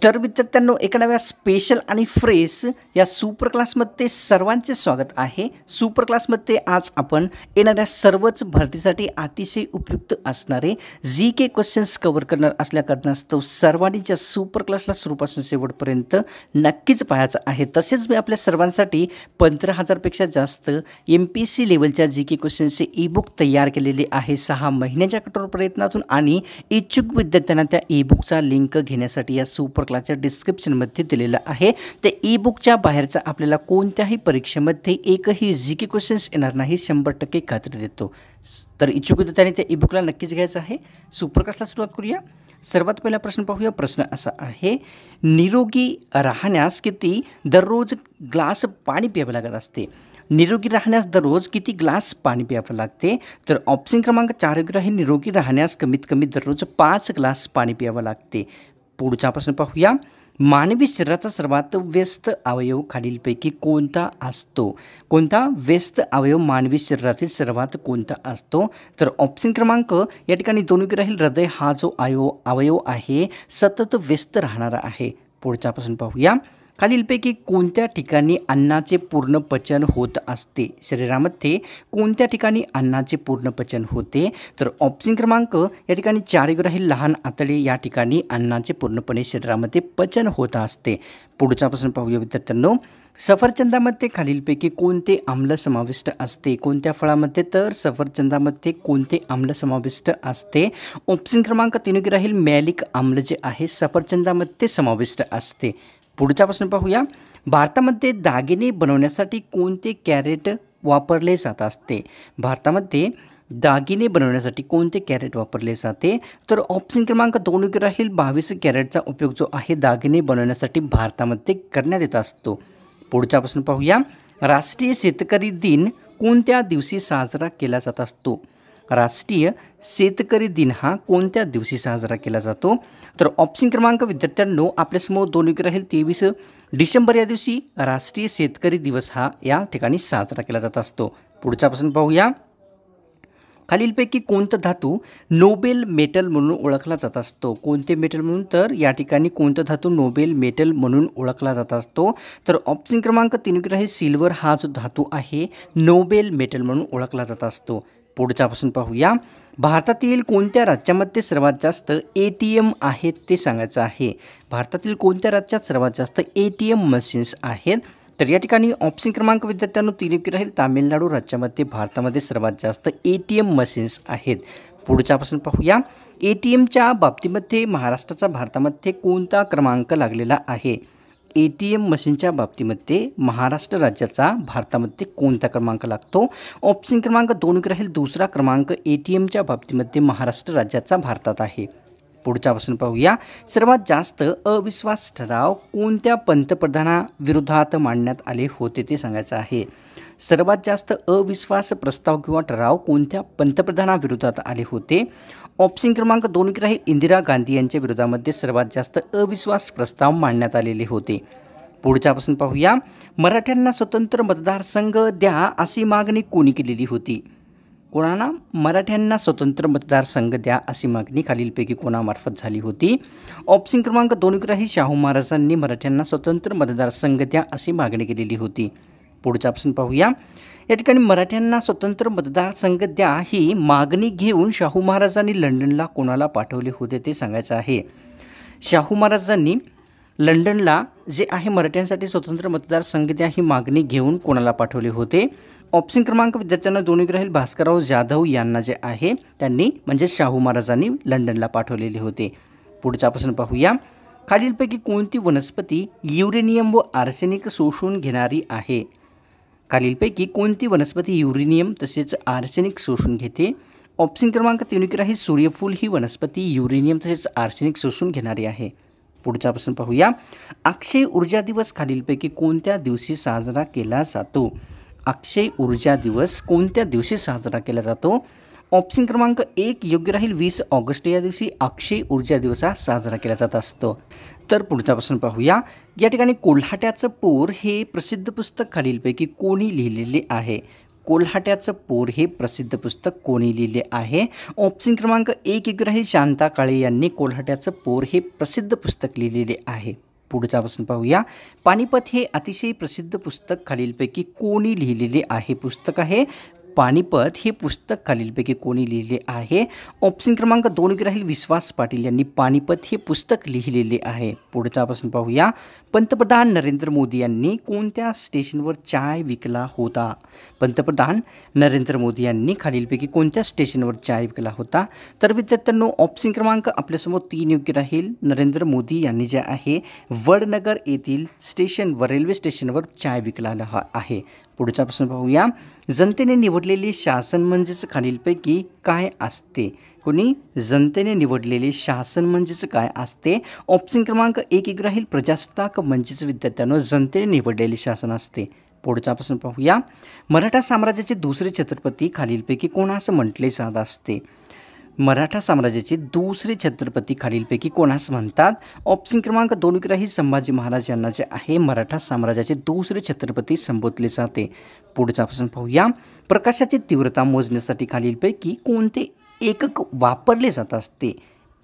तर विद्यार्थ्यांनो एका नव्या स्पेशल आणि फ्रेश या सुपर क्लासमध्ये सर्वांचे स्वागत आहे। सुपर क्लासमध्ये आज आपण येणाऱ्या सर्वच भरतीसाठी अतिशय उपयुक्त असणारे जी के क्वेश्चन्स कव्हर करणार असल्याकारणास्तव सर्वांनी ज्या सुपर क्लासला सुरूपासून शेवटपर्यंत नक्कीच पाहायचं आहे। तसेच मी आपल्या सर्वांसाठी 15,000 पेक्षा जास्त MPSC लेवलच्या जी के क्वेश्चन्सचे ई-बुक तयार केलेले आहे 6 महिन्याच्या कठोर प्रयत्नातून आणि इच्छुक विद्यार्थ्यांना त्या ई-बुकचा लिंक घेण्यासाठी या सुपर क्लासच्या डिस्क्रिप्शनमध्ये दिलेला आहे। ते ई-बुकच्या बाहेरचा आपल्याला कोणत्याही परीक्षेमध्ये एकही जी के क्वेश्चन्स येणार नाही 100% खात्री देतो। तर इच्छुक विद्यार्थ्यांनी त्या ई-बुकला नक्कीच घ्यायचं आहे। सुपर क्लासला सुरुवात करूया। सर्वात पहिला प्रश्न पाहूया। प्रश्न असा आहे, निरोगी राहण्यास किती दररोज ग्लास पाणी प्यावे लागत असते? निरोगी राहण्यास दररोज किती ग्लास पाणी प्यावे लागते? तर ऑप्शन क्रमांक 4 योग्य आहे। निरोगी राहण्यास कमीत कमी दररोज 5 ग्लास पाणी प्यावे लागते। पुढचा प्रश्न पाहूया। मानवी शरीराचा सर्वात व्यस्त अवयव खालीलपैकी कोणता असतो? कोणता व्यस्त अवयव मानवी शरीरातील सर्वात कोणता असतो? तर ऑप्शन क्रमांक या ठिकाणी 2 योग्य राहील। हृदय हा जो अवयव आहे सतत व्यस्त राहणारा आहे। पुढचा प्रश्न पाहूया। खालीलपैकी कोणत्या ठिकाणी अन्नाचे पूर्ण पचन होत असते? शरीरामध्ये कोणत्या ठिकाणी अन्नाचे पूर्ण पचन होते? तर ऑप्शन क्रमांक या ठिकाणी 4 योग्य राहील। लहान आतडे या ठिकाणी अन्नाचे पूर्णपणे शरीरामध्ये पचन होत असते। पुढचा प्रश्न पाहूया विद्यार्थ्यांनो। सफरचंदामध्ये खालीलपैकी कोणते आम्ल समाविष्ट असते? कोणत्या फळामध्ये? तर सफरचंदामध्ये कोणते आम्ल समाविष्ट असते? ऑप्शन क्रमांक 3 योग्य राहील। मॅलिक आम्ल जे आहे सफरचंदामध्ये समाविष्ट असते। पुढचा प्रश्न पाहूया। भारतामध्ये दागिने बनवण्यासाठी कोणते कॅरेट वापरले जात असते? भारतामध्ये दागिने बनवण्यासाठी कोणते कॅरेट वापरले जाते? तर ऑप्शन क्रमांक 2 योग्य राहील। 22 कॅरेटचा उपयोग जो आहे दागिने बनवण्यासाठी भारतामध्ये करण्यात येत असतो। पुढचा प्रश्न पाहूया। राष्ट्रीय शेतकरी दिन कोणत्या दिवशी साजरा केला जात असतो? राष्ट्रीय शेतकरी दिन हा कोणत्या दिवशी साजरा केला जातो? तर ऑप्शन क्रमांक विद्यार्थ्यांनो आपल्यासमोर 2 योग्य राहील। 23 डिसेंबर या दिवशी राष्ट्रीय शेतकरी दिवस हा या ठिकाणी साजरा केला जात असतो। पुढचा प्रश्न पाहूया। खालीलपैकी कोणता धातू नोबेल मेटल म्हणून ओळखला जात असतो? कोणते मेटल म्हणून? तर या ठिकाणी कोणता धातू नोबेल मेटल म्हणून ओळखला जात असतो? तर ऑप्शन क्रमांक 3 योग्य राहील। सिल्वर हा जो धातू आहे नोबेल मेटल म्हणून ओळखला जात असतो। पुढचा प्रश्न पाहूया। भारतातील कोणत्या राज्यामध्ये सर्वात जास्त ATM आहेत ते सांगायचं आहे? भारतातील कोणत्या राज्यात सर्वात जास्त ATM मशीन्स आहेत? तर या ठिकाणी ऑप्शन क्रमांक विद्यार्थ्यांनो 3 योग्य राहील। तामिळनाडू राज्यामध्ये भारतामध्ये सर्वात जास्त ATM मशीन्स आहेत। पुढचा प्रश्न पाहूया। ATMच्या बाबतीमध्ये महाराष्ट्राचा भारतामध्ये कोणता क्रमांक लागलेला आहे? ATM मशीनच्या बाबतीमध्ये महाराष्ट्र राज्याचा भारतामध्ये कोणता क्रमांक लागतो? ऑप्शन क्रमांक 2 योग्य राहील। दुसरा क्रमांक ATMच्या बाबतीमध्ये महाराष्ट्र राज्याचा भारतात आहे। पुढचा प्रश्न पाहूया। सर्वात जास्त अविश्वास ठराव कोणत्या पंतप्रधानाविरोधात मांडण्यात आले होते ते सांगायचं आहे? सर्वात जास्त अविश्वास प्रस्ताव किंवा ठराव कोणत्या पंतप्रधानाविरोधात आले होते? ऑप्शन क्रमांक 2 योग्य राहील। इंदिरा गांधी यांच्या विरोधामध्ये सर्वात जास्त अविश्वास प्रस्ताव मांडण्यात आलेले होते। पुढचा प्रश्न पाहूया। मराठ्यांना स्वतंत्र मतदारसंघ द्या अशी मागणी कोणी केलेली होती? कोणाला? मराठ्यांना स्वतंत्र मतदारसंघ द्या अशी मागणी खालीलपैकी कोणामार्फत झाली होती? ऑप्शन क्रमांक 2 योग्य राहील। शाहू महाराजांनी मराठ्यांना स्वतंत्र मतदारसंघ द्या अशी मागणी केलेली होती। पुढचा प्रश्न पाहूया। या ठिकाणी मराठ्यांना स्वतंत्र मतदारसंघ द्या ही मागणी घेऊन शाहू महाराजांनी लंडनला कोणाला पाठवले होते ते सांगायचं आहे? शाहू महाराजांनी लंडनला जे आहे मराठ्यांसाठी स्वतंत्र मतदारसंघ द्या ही मागणी घेऊन कोणाला पाठवले होते? ऑप्शन क्रमांक विद्यार्थ्यांना 2 योग्य राहील। भास्करराव जाधव यांना जे आहे त्यांनी म्हणजे शाहू महाराजांनी लंडनला पाठवलेले होते। पुढचा प्रश्न पाहूया। खालीलपैकी कोणती वनस्पती युरेनियम व आर्सेनिक शोषून घेणारी आहे? खालीलपैकी कोणती वनस्पती युरेनियम तसेच आर्सेनिक शोषून घेते? ऑप्शन क्रमांक 3 योग्य राहील। सूर्यफूल ही वनस्पती युरेनियम तसेच आर्सेनिक शोषून घेणारी आहे। पुढचा प्रश्न पाहूया। अक्षय ऊर्जा दिवस खालीलपैकी कोणत्या दिवशी साजरा केला जातो? अक्षय ऊर्जा दिवस कोणत्या दिवशी साजरा केला जातो? ऑप्शन क्रमांक 1 योग्य राहील। 20 ऑगस्ट या दिवशी अक्षय ऊर्जा दिवस हा साजरा केला जात असतो। तर पुढचा प्रश्न पाहूया। या ठिकाणी कोल्हाट्याचं पोर हे प्रसिद्ध पुस्तक खालीलपैकी कोणी लिहिलेले आहे? कोल्हाट्याचं पोर हे प्रसिद्ध पुस्तक कोणी लिहिले आहे? ऑप्शन क्रमांक 1 योग्य राहील, शांता काळे यांनी कोल्हाट्याचं पोर हे प्रसिद्ध पुस्तक लिहिलेले आहे. पुढचा प्रश्न पाहूया. पानिपत हे अतिशय प्रसिद्ध पुस्तक खालीलपैकी कोणी लिहिलेले आहे? पुस्तक आहे पानिपत हे पुस्तक खालीलपैकी कोणी लिहिले आहे? ऑप्शन क्रमांक 2 योग्य राहील, विश्वास पाटील यांनी पानिपत हे पुस्तक लिहिलेले आहे. पुढचा प्रश्न पाहूया. पंतप्रधान नरेंद्र मोदी यांनी कोणत्या स्टेशनवर चाय विकला होता? पंतप्रधान नरेंद्र मोदी यांनी खालीलपैकी कोणत्या स्टेशनवर चाय विकला होता? तर विद्यार्थ्यांनो, ऑप्शन क्रमांक आपल्यासमोर 3 योग्य राहील. नरेंद्र मोदी यांनी जे आहे वडनगर येथील स्टेशनवर, रेल्वे स्टेशनवर चाय विकला आहे. पुढचा प्रश्न पाहूया. जनतेने निवडलेले शासन म्हणजेच खालीलपैकी काय असते? कोणी जनतेने निवडलेले शासन म्हणजेच काय असते? ऑप्शन क्रमांक 1 योग्य राहील, प्रजासत्ताक म्हणजेच विद्यार्थ्यांनो जनतेने निवडलेले शासन असते. पुढचा प्रश्न पाहूया. मराठा साम्राज्याचे दुसरे छत्रपती खालीलपैकी कोणास म्हटले जात असते? मराठा साम्राज्याचे दुसरे छत्रपती खालीलपैकी कोणास म्हणतात? ऑप्शन क्रमांक 2 योग्य राहील, संभाजी महाराज यांना जे आहे मराठा साम्राज्याचे दुसरे छत्रपती संबोधले जाते. पुढचा प्रश्न पाहूया. प्रकाशाची तीव्रता मोजण्यासाठी खालीलपैकी कोणते एकक वापरले जात असते?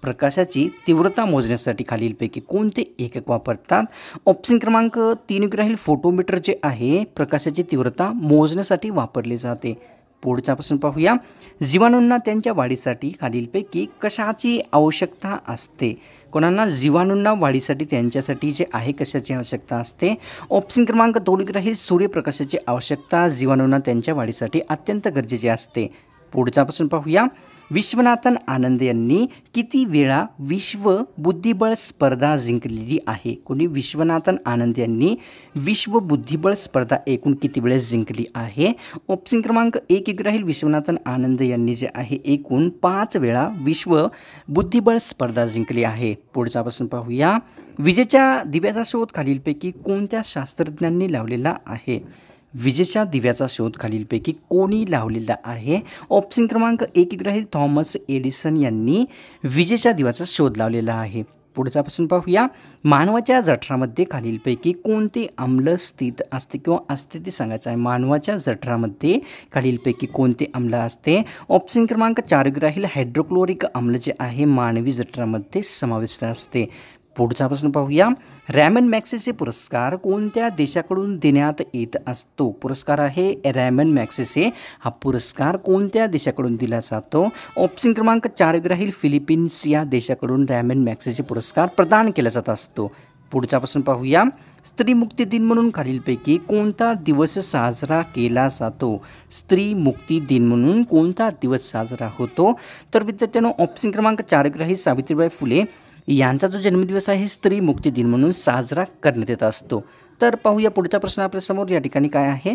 प्रकाशाची तीव्रता मोजण्यासाठी खालीलपैकी कोणते एकक वापरतात? ऑप्शन क्रमांक 3 योग्य राहील, फोटोमीटर जे आहे प्रकाशाची तीव्रता मोजण्यासाठी वापरले जाते. पुढचा प्रश्न पाहूया. जीवाणूंना त्यांच्या वाढीसाठी खालीलपैकी कशाची आवश्यकता असते? कोणाला जीवाणूंना वाढीसाठी त्यांच्यासाठी जे आहे कशाची आवश्यकता असते? ऑप्शन क्रमांक 2 योग्य राहील, सूर्यप्रकाशाची आवश्यकता जीवाणूंना त्यांच्या वाढीसाठी अत्यंत गरजेची असते. पुढचा प्रश्न पाहूया. विश्वनाथन आनंद यांनी किती वेळा विश्व बुद्धिबळ स्पर्धा जिंकलेली आहे? कोणी विश्वनाथन आनंद यांनी विश्व बुद्धिबळ स्पर्धा एकूण किती वेळेस जिंकली आहे? ऑप्शन क्रमांक 1 योग्य राहील, विश्वनाथन आनंद यांनी जे आहे एकूण 5 वेळा विश्व बुद्धिबळ स्पर्धा जिंकली आहे. पुढचा प्रश्न पाहूया. विजेच्या दिव्याचा शोध खालीलपैकी कोणत्या शास्त्रज्ञांनी लावलेला आहे? विजेच्या दिव्याचा शोध खालीलपैकी कोणी लावलेला आहे? ऑप्शन क्रमांक 1 योग्य राहील, थॉमस एडिसन यांनी विजेच्या दिव्याचा शोध लावलेला आहे. पुढचा प्रश्न पाहूया. मानवाच्या जठरामध्ये खालीलपैकी कोणते आम्ल स्थित असते किंवा असते ते सांगायचं आहे? मानवाच्या जठरामध्ये खालीलपैकी कोणते आम्ल असते? ऑप्शन क्रमांक 4 योग्य राहील, हायड्रोक्लोरिक आम्ल जे आहे मानवी जठरामध्ये समाविष्ट असते. पुढचा प्रश्न पाहूया. रॅमन मॅग्सेसे पुरस्कार कोणत्या देशाकडून देण्यात येत असतो? पुरस्कार आहे रॅमन मॅग्सेसे, हा पुरस्कार कोणत्या देशाकडून दिला जातो? ऑप्शन क्रमांक 4 योग्य राहील, फिलिपिन्स या देशाकडून रॅमन मॅग्सेसे पुरस्कार प्रदान केला जात असतो. पुढचा प्रश्न पाहूया. स्त्री मुक्ती दिन म्हणून खालीलपैकी कोणता दिवस साजरा केला जातो? स्त्री मुक्ती दिन म्हणून कोणता दिवस साजरा होतो? तर विद्यार्थ्यांनो, ऑप्शन क्रमांक 4 योग्य राहील, सावित्रीबाई फुले यांचा जो जन्मदिवस आहे स्त्री मुक्ती दिन म्हणून साजरा करण्यात येत असतो. तर पाहूया पुढचा प्रश्न आपल्यासमोर या ठिकाणी काय आहे?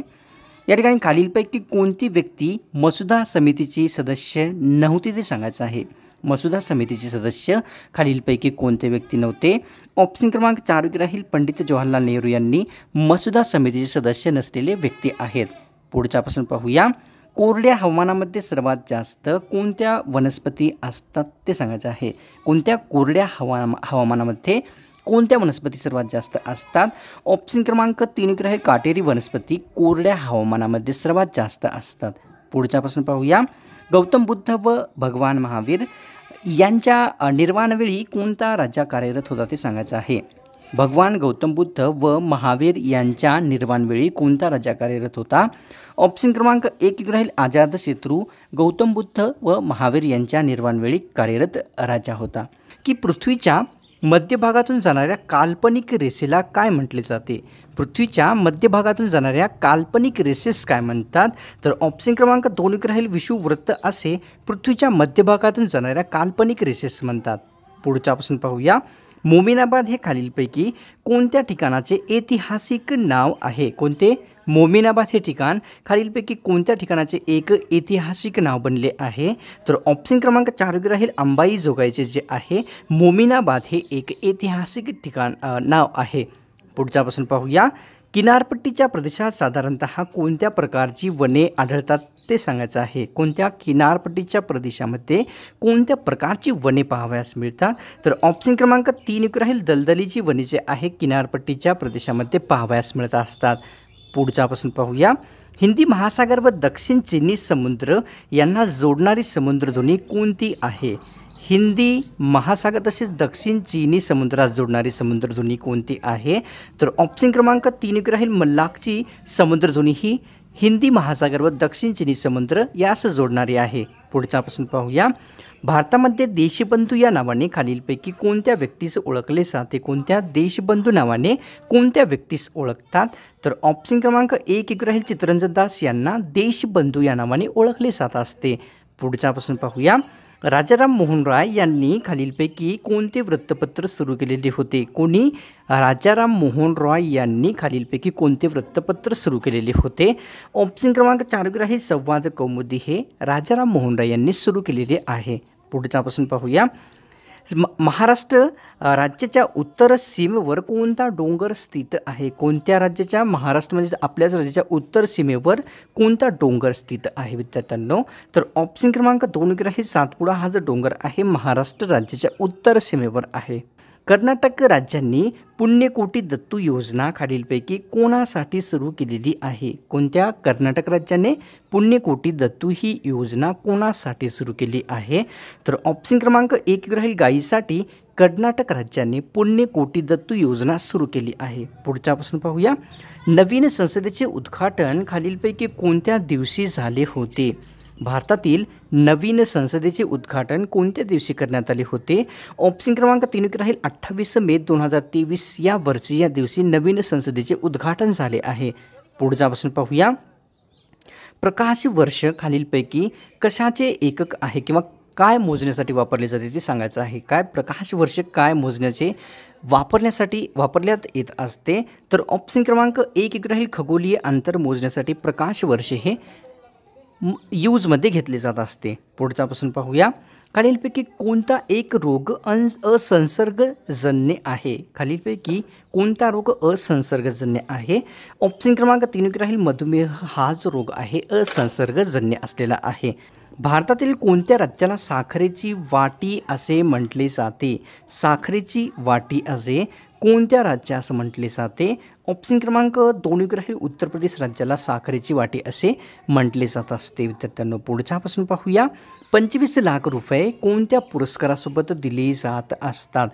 या ठिकाणी खालीलपैकी कोणती व्यक्ती मसुदा समितीची सदस्य नव्हती ते सांगायचं आहे. मसुदा समितीचे सदस्य खालीलपैकी कोणते व्यक्ती नव्हते? ऑप्शन क्रमांक 4 योग्य राहील, पंडित जवाहरलाल नेहरू यांनी मसुदा समितीचे सदस्य नसलेले व्यक्ती आहेत. पुढचा प्रश्न पाहूया. कोरड्या हवामानामध्ये सर्वात जास्त कोणत्या वनस्पती असतात ते सांगायचं आहे. कोणत्या कोरड्या हवामानामध्ये कोणत्या वनस्पती सर्वात जास्त असतात? ऑप्शन क्रमांक 3 योग्य राहील, काटेरी वनस्पती कोरड्या हवामानामध्ये सर्वात जास्त असतात. पुढचा प्रश्न पाहूया. गौतम बुद्ध व भगवान महावीर यांच्या निर्वाणवेळी कोणता राजा कार्यरत होता ते सांगायचं आहे. भगवान गौतम बुद्ध व महावीर यांच्या निर्वाणवेळी कोणता राजा कार्यरत होता? ऑप्शन क्रमांक 1 योग्य राहील, अजातशत्रू गौतम बुद्ध व महावीर यांच्या निर्वाणवेळी कार्यरत राजा होता. की पृथ्वीच्या मध्यभागातून जाणाऱ्या काल्पनिक रेषेला काय म्हटले जाते? पृथ्वीच्या मध्यभागातून जाणाऱ्या काल्पनिक रेषेस काय म्हणतात? तर ऑप्शन क्रमांक 2 योग्य राहील, विषुववृत्त असे पृथ्वीच्या मध्यभागातून जाणाऱ्या काल्पनिक रेषेस म्हणतात. पुढचा प्रश्न पाहूया. मोमिनाबाद हे खालीलपैकी कोणत्या ठिकाणाचे ऐतिहासिक नाव आहे? कोणते? मोमिनाबाद हे ठिकाण खालीलपैकी कोणत्या ठिकाणाचे एक ऐतिहासिक नाव बनले आहे? तर ऑप्शन क्रमांक 4 योग्य राहील, अंबाई जोगाईचे जे आहे मोमिनाबाद हे एक ऐतिहासिक ठिकाण नाव आहे. पुढचा प्रश्न पाहूया. किनारपट्टीच्या प्रदेशात साधारणतः कोणत्या प्रकारची वने आढळतात ते सांगायचं आहे. कोणत्या किनारपट्टीच्या प्रदेशामध्ये कोणत्या प्रकारची वने पाहावयास मिळतात? तर ऑप्शन क्रमांक 3 योग्य राहील, दलदलीची वने जे आहे किनारपट्टीच्या प्रदेशामध्ये पाहावयास मिळत असतात. पुढचा प्रश्न पाहूया. हिंदी महासागर व दक्षिण चिनी समुद्र यांना जोडणारी समुद्रधुनी कोणती आहे? हिंदी महासागर तसेच दक्षिण चिनी समुद्रास जोडणारी समुद्रधुनी कोणती आहे? तर ऑप्शन क्रमांक 3 राहील मल्लाकची समुद्रधुनी ही हिंदी महासागर व दक्षिण चिनी समुद्र यास जोडणारी आहे. पुढचा प्रश्न पाहूया. भारतामध्ये देशबंधू या नावाने खालीलपैकी कोणत्या व्यक्तीस ओळखले जाते? कोणत्या देशबंधू नावाने कोणत्या व्यक्तीस ओळखतात? तर ऑप्शन क्रमांक 1 राहील चित्तरंजन दास यांना देशबंधू या नावाने ओळखले जात असते. पुढचा प्रश्न पाहूया. राजाराम मोहन राय यांनी खालीलपैकी कोणते वृत्तपत्र सुरू केलेले होते? कोणी? राजाराम मोहन रॉय यांनी खालीलपैकी कोणते वृत्तपत्र सुरू केलेले होते? ऑप्शन क्रमांक 4 राहील संवाद कौमुदी हे राजाराम मोहन राय यांनी सुरू केलेले आहे. पुढचा प्रश्न पाहूया. महाराष्ट्र राज्याच्या उत्तर सीमेवर कोणता डोंगर स्थित आहे? कोणत्या राज्याच्या? महाराष्ट्र म्हणजे आपल्याच राज्याच्या उत्तर सीमेवर कोणता डोंगर स्थित आहे विद्यार्थ्यांनो? तर ऑप्शन क्रमांक 2 राहील सातपुडा हा जो डोंगर आहे महाराष्ट्र राज्याच्या उत्तर सीमेवर आहे. कर्नाटक राज्यांनी पुण्यकोटी दत्तू योजना खालीलपैकी कोणासाठी सुरू केलेली आहे? कोणत्या? कर्नाटक राज्याने पुण्यकोटी दत्तू ही योजना कोणासाठी सुरू केली आहे? तर ऑप्शन क्रमांक 1 राहील गायीसाठी कर्नाटक राज्याने पुण्यकोटी दत्तू योजना सुरू केली आहे. पुढचा प्रश्न पाहूया. नवीन संसदेचे उद्घाटन खालीलपैकी कोणत्या दिवशी झाले होते? भारतातील नवीन संसदेचे उद्घाटन कोणत्या दिवशी करण्यात आले होते? ऑप्शन क्रमांक 3 राहील 28 मे 2023 या वर्षी या दिवशी नवीन संसदेचे उद्घाटन झाले आहे. पुढचा प्रश्न पाहूया. प्रकाश वर्ष खालीलपैकी कशाचे एकक आहे किंवा काय मोजण्यासाठी वापरले जाते ते सांगायचं आहे. काय? प्रकाश वर्ष काय मोजण्याचे वापरण्यात येत असते? तर ऑप्शन क्रमांक 1 राहील खगोलीय अंतर मोजण्यासाठी प्रकाश वर्ष हे यूजमध्ये घेतले जात असते. पुढचा प्रश्न पाहूया. खालीलपैकी कोणता एक रोग असंसर्गजन्य आहे? खालीलपैकी कोणता रोग असंसर्गजन्य आहे? ऑप्शन क्रमांक 3 राहील मधुमेह हा जो रोग आहे असंसर्गजन्य असलेला आहे. भारतातील कोणत्या राज्याला साखरेची वाटी असे म्हटले जाते? साखरेची वाटी असे कोणत्या राज्यास म्हटले जाते? ऑप्शन क्रमांक 2 राहील उत्तर प्रदेश राज्याला साखरेची वाटी असे म्हटले जात असते. विद्यार्थ्यांनो पुढचा प्रश्न पाहूया. 25 लाख रुपये कोणत्या पुरस्कारासोबत दिले जात असतात?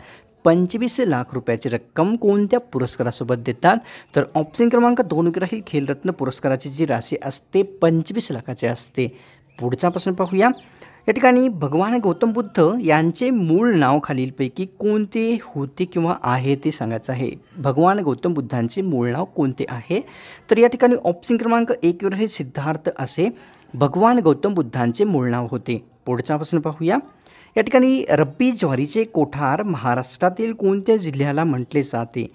25 लाख रुपयाची रक्कम कोणत्या पुरस्कारासोबत देतात? तर ऑप्शन क्रमांक 2 राहील खेलरत्न पुरस्काराची जी राशी असते 25 लाखाची असते. पुढचा प्रश्न पाहूया. या ठिकाणी भगवान गौतम बुद्ध यांचे मूळ नाव खालीलपैकी कोणते होते किंवा आहे ते सांगायचं आहे. भगवान गौतम बुद्धांचे मूळ नाव कोणते आहे? तर या ठिकाणी ऑप्शन क्रमांक 1 राहील सिद्धार्थ असे भगवान गौतम बुद्धांचे मूळ नाव होते. पुढचा प्रश्न पाहूया. या ठिकाणी रब्बी ज्वारीचे कोठार महाराष्ट्रातील कोणत्या जिल्ह्याला म्हटले जाते?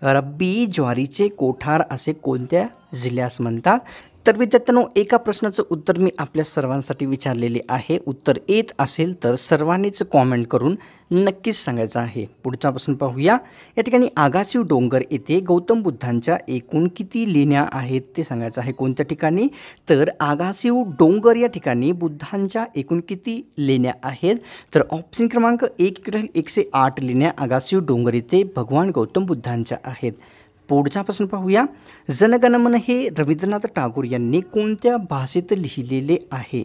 रब्बी ज्वारीचे कोठार असे कोणत्या जिल्ह्यास म्हणतात? तर विद्यार्थ्यांनो एका प्रश्नाचं उत्तर मी आपल्या सर्वांसाठी विचारलेले आहे. उत्तर येत असेल तर सर्वांनीच कॉमेंट करून नक्कीच सांगायचं आहे. पुढचा प्रश्न पाहूया. या ठिकाणी आगासीव डोंगर येथे गौतम बुद्धांच्या एकूण किती लेण्या आहेत ते सांगायचं आहे. कोणत्या ठिकाणी? तर आगासीव डोंगर या ठिकाणी बुद्धांच्या एकूण किती लेण्या आहेत? तर ऑप्शन क्रमांक 1 राहील 108 लेण्या आगासीव डोंगर येथे भगवान गौतम बुद्धांच्या आहेत. पुढचा प्रश्न पाहूया. जनगणमन हे रवींद्रनाथ टागोर यांनी कोणत्या भाषेत लिहिलेले आहे?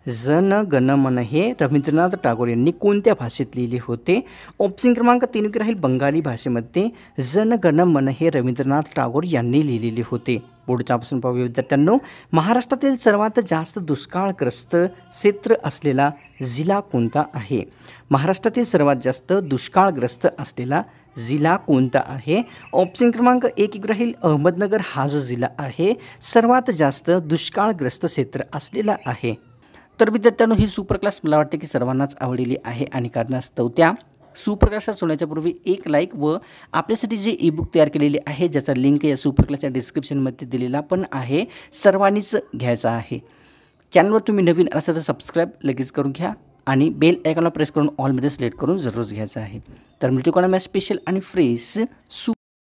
जनगणमन हे रवींद्रनाथ टागोर यांनी कोणत्या भाषेत लिहिले होते? ऑप्शन क्रमांक 3 राहील बंगाली भाषेमध्ये जनगणमन हे रवींद्रनाथ टागोर यांनी लिहिलेले होते. पुढचा प्रश्न पाहूया विद्यार्थ्यांनो. महाराष्ट्रातील सर्वात जास्त दुष्काळग्रस्त क्षेत्र असलेला जिल्हा कोणता आहे? महाराष्ट्रातील सर्वात जास्त दुष्काळग्रस्त असलेला जिल्हा कोणता आहे? ऑप्शन क्रमांक 1 राहील अहमदनगर हा जो जिल्हा आहे सर्वात जास्त दुष्काळग्रस्त क्षेत्र असलेला आहे. तर विद्यार्थ्यांनो ही सुपर क्लास मला वाटते की सर्वांनाच आवडलेली आहे आणि कारणास्तव त्या सुपर क्लासला सोडण्याच्या पूर्वी एक लाईक व आपल्यासाठी जे ईबुक तयार केलेले आहे ज्याचा लिंक या सुपर क्लासच्या डिस्क्रिप्शनमध्ये दिलेला पण आहे सर्वांनीच घ्यायचा आहे. चॅनलवर तुम्ही नवीन असाल तर सबस्क्राईब लगेच करून घ्या आणि बेल आयकॉनला प्रेस करून ऑलमध्ये सिलेक्ट करून जरूर घ्यायचं आहे. तर मिळतो कोणा स्पेशल आणि फ्रेश